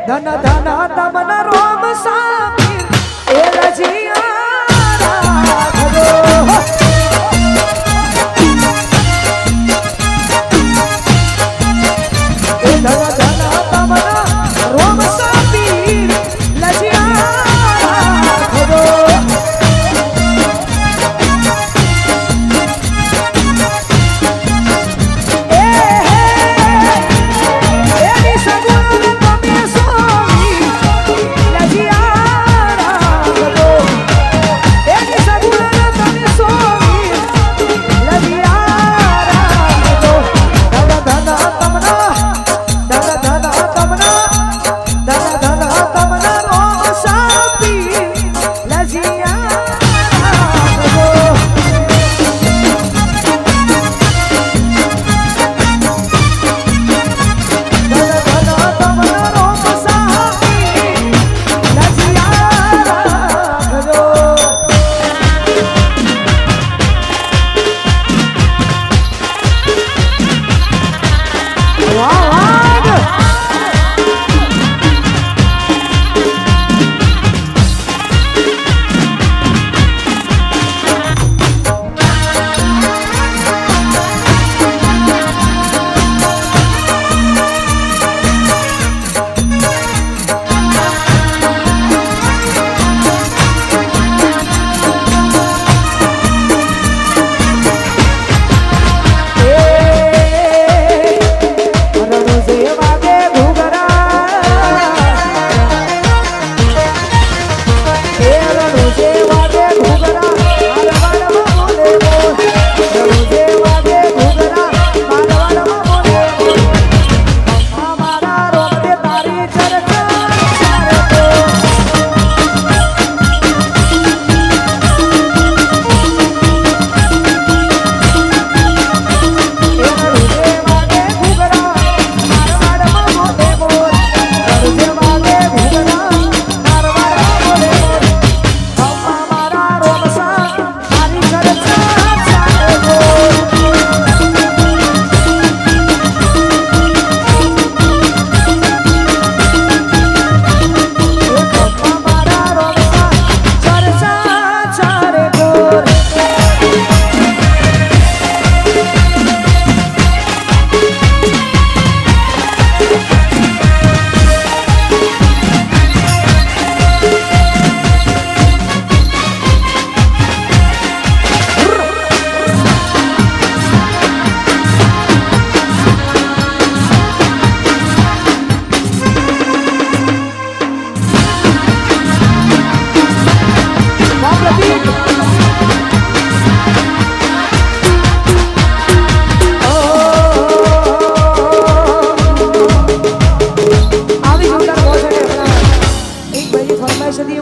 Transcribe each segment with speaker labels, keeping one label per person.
Speaker 1: ધન ધન તમન રોમ સામી એ રજિયા રાખજો એ ધન ધન તમન રોમ સામી રજિયા રાખજો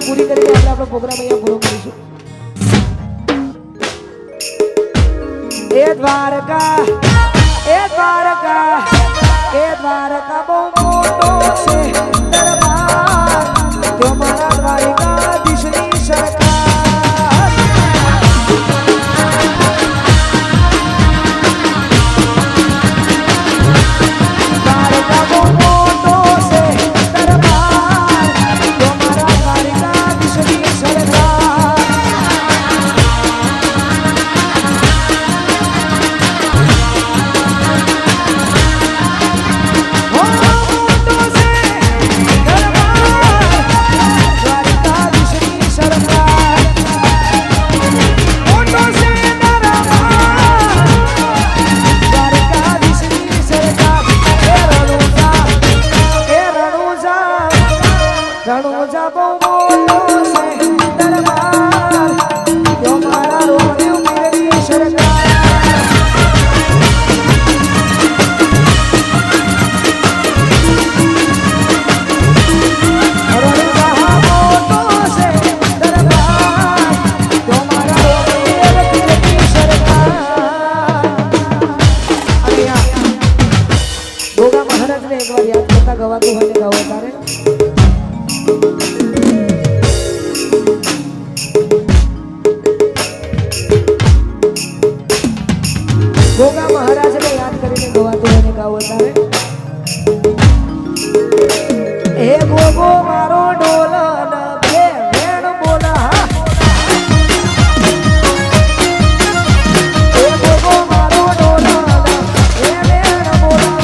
Speaker 1: પૂરી કરીને આપણે આપણો પ્રોગ્રામ અહીંયા પૂરો કરીશું. એ દ્વારકા બહુ મોટો છે દરબાર જો મારા દ્વારિકાધીશની સરકાર દ્વારકા બહુ મોટો છે દરબાર જો મારા દ્વારિકાધીશની સરકાર મોટો છે રણુજા બહુ મોટો છે દરબાર જો મારા રોદેવ મેરી સરકાર ગવાતું હોય ગાવો તારે ગોગા મહારાજને યાદ કરીને ગવાતું હોય ગાવો તારે એ ગોગો મારો ડોલન બે વેણ બોલા એ ગોગો મારો ડોલન બે વેણ બોલા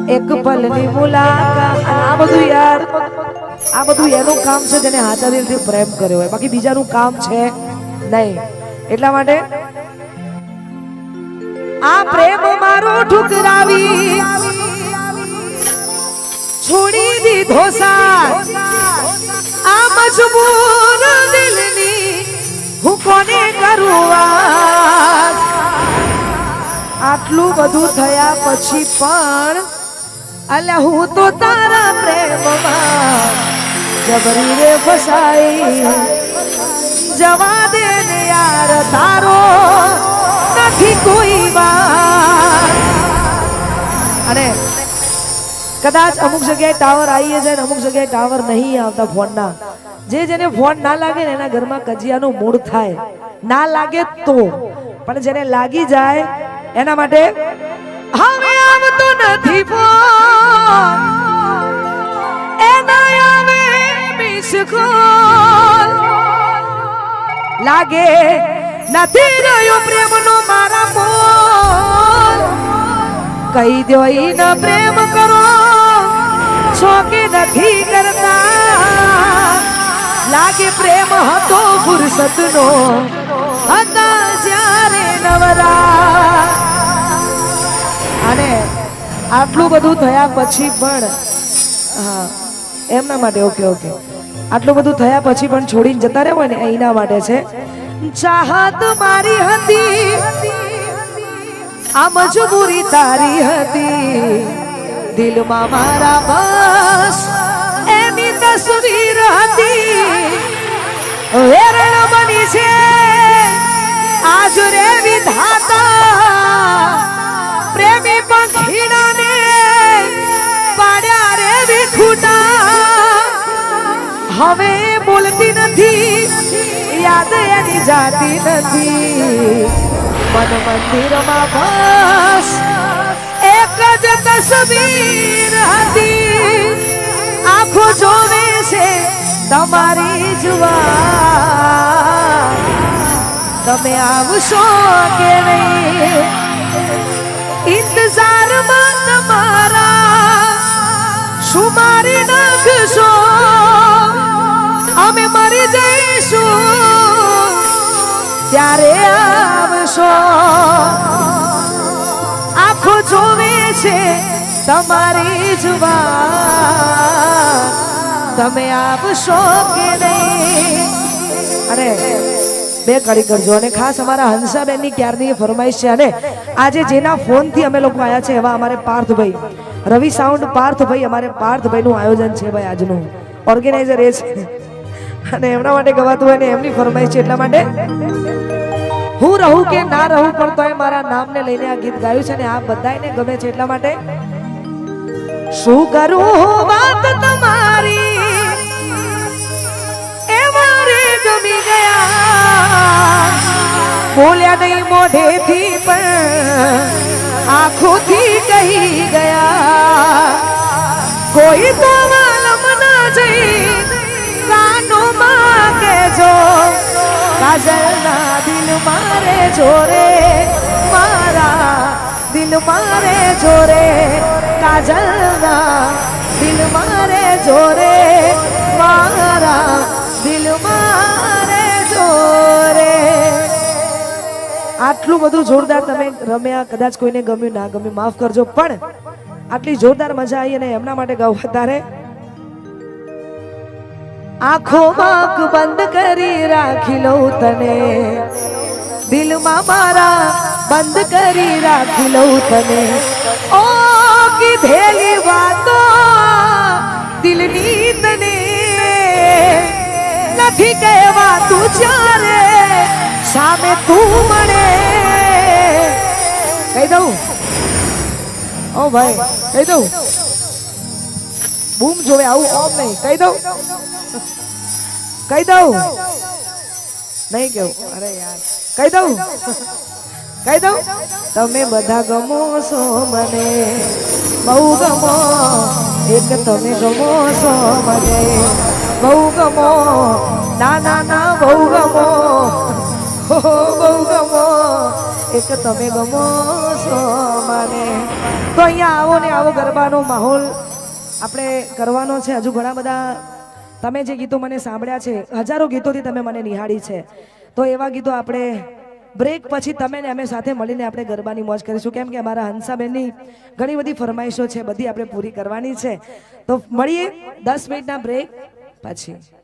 Speaker 1: એક પલની મુલાકાત આ બધું યાર આ બધું એનું કામ છે જેને હાથા દિલથી પ્રેમ કર્યો હોય બાકી બીજાનું કામ છે નહીં એટલા માટે આ પ્રેમ મારો ઠુકરાવી છોડી દીધો સાથ આ મજબૂર દિલની હું કોને કરું વાત આટલું બધું થયા પછી પણ અલ્યા હું તો તારા પ્રેમમાં જબરી રે ફસાઈ જવા દે ને યાર તારો નથી કોઈ વાત અને કદાચ અમુક જગ્યાએ ટાવર આવી જાય ને અમુક જગ્યાએ ટાવર નહીં આવતા ફોનના જેને ફોન ના લાગે ને એના ઘરમાં કજિયાનું મૂળ થાય ના લાગે તો પણ જેને લાગી જાય એના માટે હવે આવતો નથી ફોન એના આવે મિસ કોલ લાગે નથી રહ્યો પ્રેમનો મારા મોલ કહી દો ઈન પ્રેમ કરો છો કે નથી કરતા લાગે પ્રેમ હતો ફુરસતનો હતા જ્યારે નવરા અને આટલું બધું થયા પછી પણ હા એમના માટે ઓકે આટલું બધું થયા પછી પણ છોડીને જતા રહેવા ને એના માટે છે ચાહત મારી હતી આ મજબૂરી તારી હતી દિલમાં મારા બસ એની વેરણ બની છે આજ રે વિધાતા પ્રેમી પંખીડાને પાડ્યા રે વિખૂટા હવે બોલતી નથી યાદ એની જાતી નથી મન મંદિરમાં બસ એક જ તસવીર હતી આંખો જોવે છે તમારી જુવા તમે આવશો કે નહીં ઇંતજારમાં તમારા શું મારી નાખશો અમે મરી જઈશું ત્યારે આવશો આંખો જોવે છે તમારી જુવા તમે આવશો કે નહીં અરે બે કડી કરજો અને ખાસ અમારા હંસાબેન ની ક્યારની ફરમાઈશ છે અને આજે જેના ફોન થી અમે લોકો આયા છે એવા અમારે પાર્થભાઈ રવિ સાઉન્ડ પાર્થભાઈ અમારે પાર્થભાઈ નું આયોજન છે ભાઈ આજનું ઓર્ગેનાઇઝર એ છે અને એમના માટે ગવાતું હોય ને એમની ફરમાઈશ છે એટલા માટે હું રહું કે ના રહું પણ તોય મારા નામને લઈને આ ગીત ગાયું છે અને આ બધાને ગમે છે એટલા માટે શું કરું વાત તમારી એ મારે ગમી ગયા બોલ્યા નહીં મોઢેથી પણ આંખોથી કહી ગયા કોઈ તો વાલમ ના જઈ કાનોમાં કહેજો કાજલના દિલ મારે જોરે મારા દિલ મારે જોરે કાજલના દિલ મારે જોરે મારા દિલ મારે જોરે આટલું બધું જોરદાર તમે રમ્યા કદાચ કોઈને ગમ્યું ના ગમ્યું માફ કરજો પણ આટલી જોરદાર મજા આવી અને એમના માટે ગાવું તારે આંખો આંખ બંધ કરી રાખી લઉં તને દિલમાં મારા બંધ કરી રાખી લઉં તને ઓ કીધેલી વાતો દિલની તને નથી કહેવા તું ચારે સામે તું મળે કહી દઉં ઓ ભાઈ કહી દઉં બૂમ જોવે આવું ઓમ નહીં કહી દઉં કહી દઉં નહીં કેવું અરે યાર કહી દઉં કહી દઉં તમે બધા ગમો છો મને બહુ ગમો એક તમે ગમો છો મને બહુ ગમો ના ના ના બહુ ગમો બહુ ગમો એક તમે ગમો છો મને તો અહીંયા આવો ને આવો ગરબાનો માહોલ આપણે કરવાનો છે હજુ ઘણા બધા તમે જે ગીતો મને સાંભળ્યા છે હજારો ગીતોથી તમે મને નિહાળી છે તો એવા ગીતો આપણે બ્રેક પછી તમે ને અમે સાથે મળીને આપણે ગરબાની મોજ કરીશું કેમ કે અમારા હંસાબેનની ઘણી બધી ફરમાઈશો છે બધી આપણે પૂરી કરવાની છે તો મળીએ 10 મિનિટના બ્રેક પછી